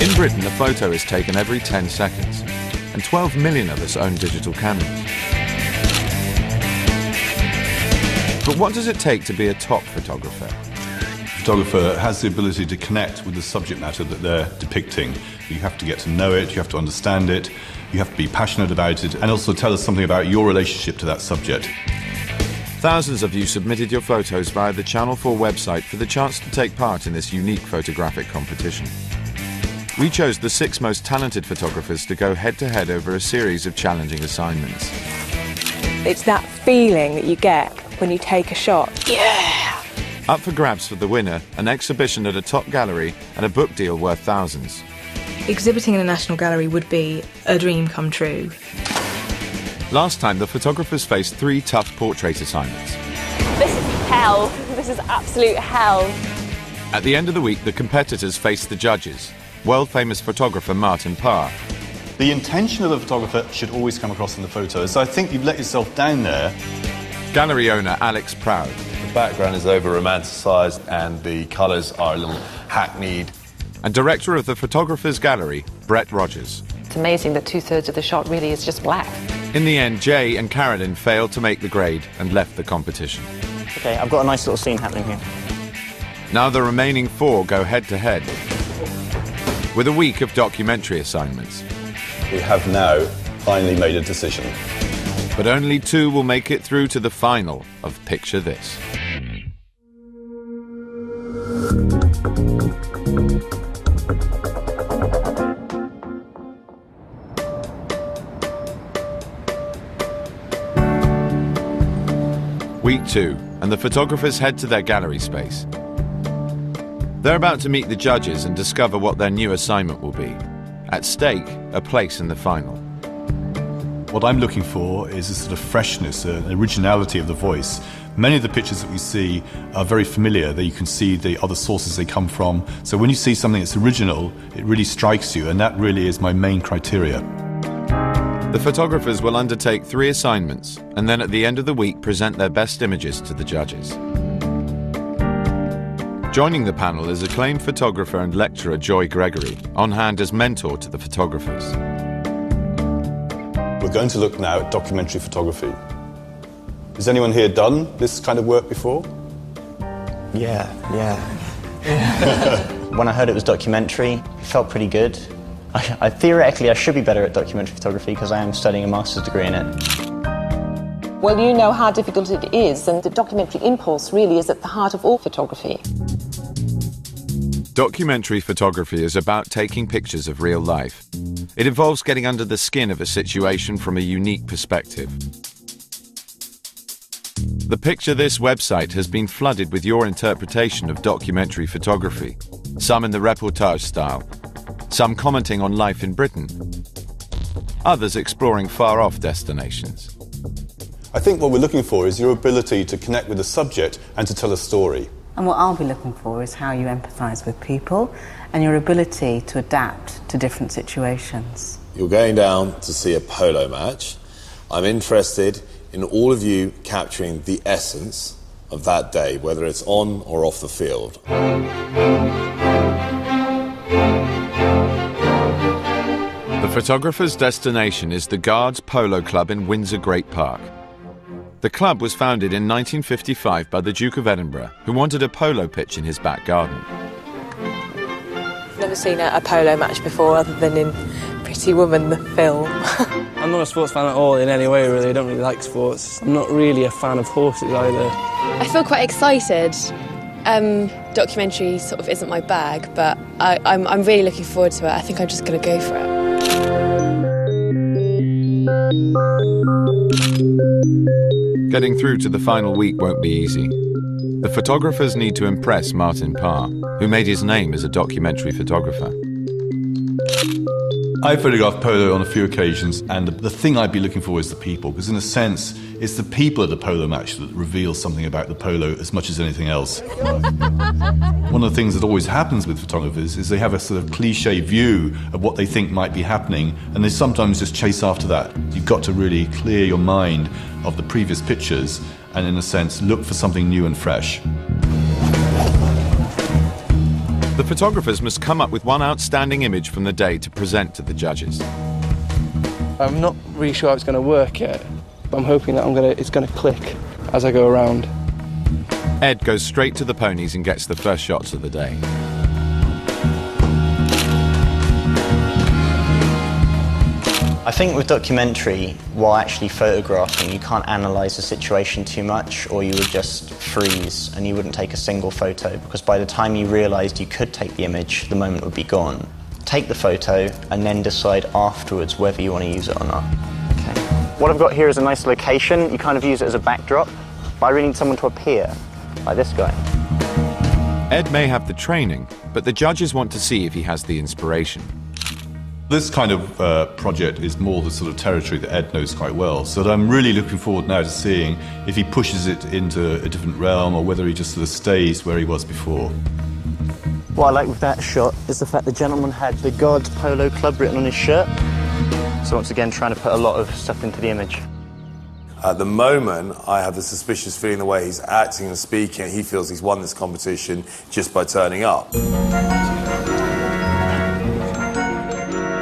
In Britain, a photo is taken every 10 seconds, and 12 million of us own digital cameras. But what does it take to be a top photographer? Photographer has the ability to connect with the subject matter that they're depicting. You have to get to know it, you have to understand it, you have to be passionate about it, and also tell us something about your relationship to that subject. Thousands of you submitted your photos via the Channel 4 website for the chance to take part in this unique photographic competition. We chose the 6 most talented photographers to go head-to-head over a series of challenging assignments. It's that feeling that you get when you take a shot. Yeah! Up for grabs for the winner, an exhibition at a top gallery and a book deal worth thousands. Exhibiting in a national gallery would be a dream come true. Last time, the photographers faced 3 tough portrait assignments. This is hell. This is absolute hell. At the end of the week, the competitors faced the judges, world-famous photographer Martin Parr. The intention of the photographer should always come across in the photo, so I think you've let yourself down there. Gallery owner Alex Proud. The background is over-romanticised and the colours are a little hackneyed. And director of the Photographers Gallery, Brett Rogers. It's amazing that 2/3 of the shot really is just black. In the end, Jay and Carolyn failed to make the grade and left the competition. OK, I've got a nice little scene happening here. Now the remaining 4 go head-to-head, with a week of documentary assignments. We have now finally made a decision. But only 2 will make it through to the final of Picture This. Week 2, and the photographers head to their gallery space. They're about to meet the judges and discover what their new assignment will be. At stake, a place in the final. What I'm looking for is a sort of freshness, an originality of the voice. Many of the pictures that we see are very familiar, that you can see the other sources they come from. So when you see something that's original, it really strikes you, and that really is my main criteria. The photographers will undertake 3 assignments, and then at the end of the week present their best images to the judges. Joining the panel is acclaimed photographer and lecturer Joy Gregory, on hand as mentor to the photographers. We're going to look now at documentary photography. Has anyone here done this kind of work before? Yeah. When I heard it was documentary, it felt pretty good. Theoretically, I should be better at documentary photography because I am studying a master's degree in it. Well, you know how difficult it is, and the documentary impulse really is at the heart of all photography. Documentary photography is about taking pictures of real life. It involves getting under the skin of a situation from a unique perspective. The Picture This website has been flooded with your interpretation of documentary photography, some in the reportage style, some commenting on life in Britain, others exploring far-off destinations. I think what we're looking for is your ability to connect with the subject and to tell a story. And what I'll be looking for is how you empathise with people and your ability to adapt to different situations. You're going down to see a polo match. I'm interested in all of you capturing the essence of that day, whether it's on or off the field. The photographer's destination is the Guards Polo Club in Windsor Great Park. The club was founded in 1955 by the Duke of Edinburgh, who wanted a polo pitch in his back garden. I've never seen a polo match before other than in Pretty Woman, the film. I'm not a sports fan at all in any way, really. I don't really like sports. I'm not really a fan of horses either. I feel quite excited. Documentary sort of isn't my bag, but I'm really looking forward to it. I think I'm just going to go for it. Getting through to the final week won't be easy. The photographers need to impress Martin Parr, who made his name as a documentary photographer. I've photographed polo on a few occasions, and the thing I'd be looking for is the people, because in a sense, it's the people at the polo match that reveal something about the polo as much as anything else. One of the things that always happens with photographers is they have a sort of cliche view of what they think might be happening, and they sometimes just chase after that. You've got to really clear your mind of the previous pictures and, in a sense, look for something new and fresh. The photographers must come up with one outstanding image from the day to present to the judges. I'm not really sure how it's going to work yet, but I'm hoping that it's going to click as I go around. Ed goes straight to the ponies and gets the first shots of the day. I think with documentary, while actually photographing, you can't analyse the situation too much, or you would just freeze and you wouldn't take a single photo, because by the time you realised you could take the image, the moment would be gone. Take the photo and then decide afterwards whether you want to use it or not. Okay. What I've got here is a nice location. You kind of use it as a backdrop, but I really need someone to appear, like this guy. Ed may have the training, but the judges want to see if he has the inspiration. This kind of project is more the sort of territory that Ed knows quite well, so that I'm really looking forward now to seeing if he pushes it into a different realm or whether he just sort of stays where he was before. What I like with that shot is the fact the gentleman had the God's Polo Club written on his shirt. So once again, trying to put a lot of stuff into the image. At the moment, I have the suspicious feeling the way he's acting and speaking, he feels he's won this competition just by turning up.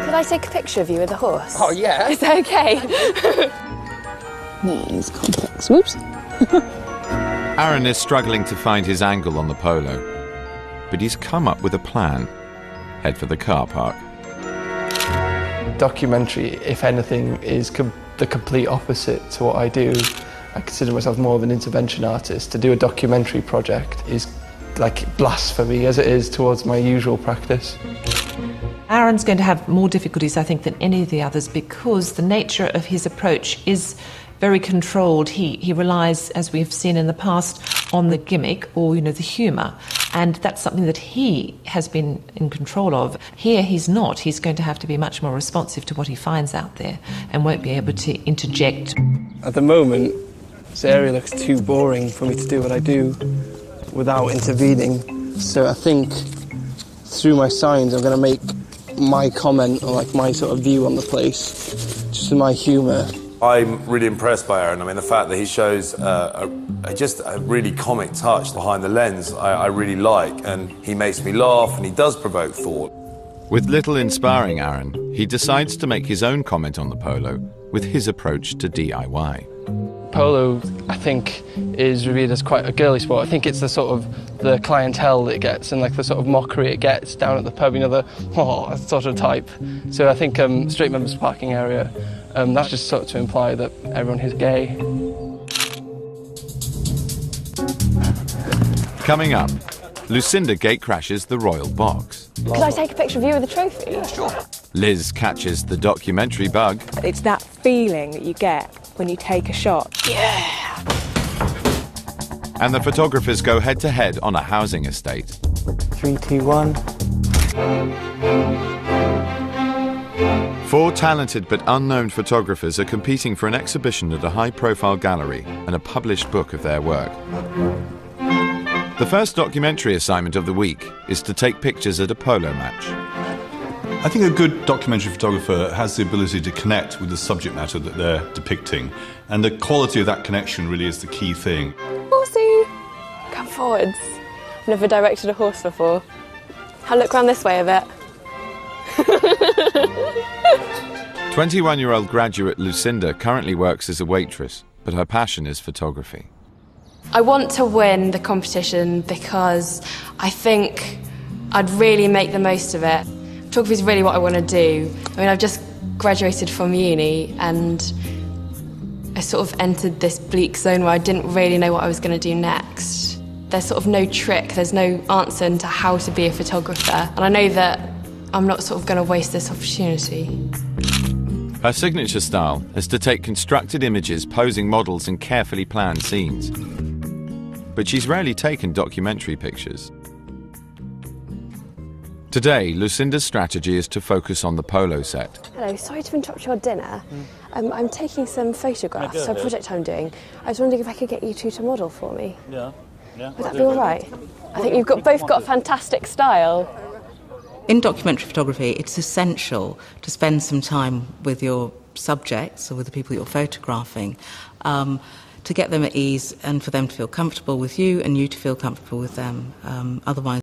Could I take a picture of you with a horse? Oh, yeah. Is that okay? No, it's complex. Whoops. Aaron is struggling to find his angle on the polo, but he's come up with a plan. Head for the car park. Documentary, if anything, is the complete opposite to what I do. I consider myself more of an intervention artist. To do a documentary project is like blasphemy as it is towards my usual practice. Aaron's going to have more difficulties, I think, than any of the others because the nature of his approach is very controlled. He relies, as we've seen in the past, on the gimmick or, the humour. And that's something that he has been in control of. Here he's not. He's going to have to be much more responsive to what he finds out there and won't be able to interject. At the moment, this area looks too boring for me to do what I do without intervening. So I think through my signs I'm going to make my comment or like my sort of view on the place, just in my humour. I'm really impressed by Aaron. I mean, the fact that he shows just a really comic touch behind the lens, I really like, and he makes me laugh and he does provoke thought. With little inspiring Aaron, he decides to make his own comment on the polo with his approach to DIY. Polo, I think, is reviewed as quite a girly sport. I think it's the sort of the clientele it gets and like the sort of mockery it gets down at the pub, the sort of type. So I think straight members parking area, that's just sort of to imply that everyone is gay. Coming up, Lucinda gatecrashes the royal box. Could I take a picture of you with a trophy? Yeah, sure. Liz catches the documentary bug. It's that feeling that you get when you take a shot. Yeah! And the photographers go head-to-head on a housing estate. 3, 2, 1. 4 talented but unknown photographers are competing for an exhibition at a high-profile gallery and a published book of their work. The first documentary assignment of the week is to take pictures at a polo match. I think a good documentary photographer has the ability to connect with the subject matter that they're depicting, and the quality of that connection really is the key thing. Horsey! Come forwards. I've never directed a horse before. I'll look round this way a bit. 21-year-old graduate Lucinda currently works as a waitress, but her passion is photography. I want to win the competition because I think I'd really make the most of it. Photography is really what I want to do. I mean, I've just graduated from uni and I sort of entered this bleak zone where I didn't really know what I was going to do next. There's sort of no trick, there's no answer into how to be a photographer. And I know that I'm not sort of going to waste this opportunity. Her signature style is to take constructed images posing models in carefully planned scenes. But she's rarely taken documentary pictures. Today, Lucinda's strategy is to focus on the polo set. Hello, sorry to interrupt your dinner. I'm taking some photographs for a project I'm doing. I was wondering if I could get you two to model for me. Yeah. Would that be all right? I think you've both got fantastic style. In documentary photography, it's essential to spend some time with your subjects or with the people you're photographing to get them at ease and for them to feel comfortable with you and you to feel comfortable with them. Otherwise,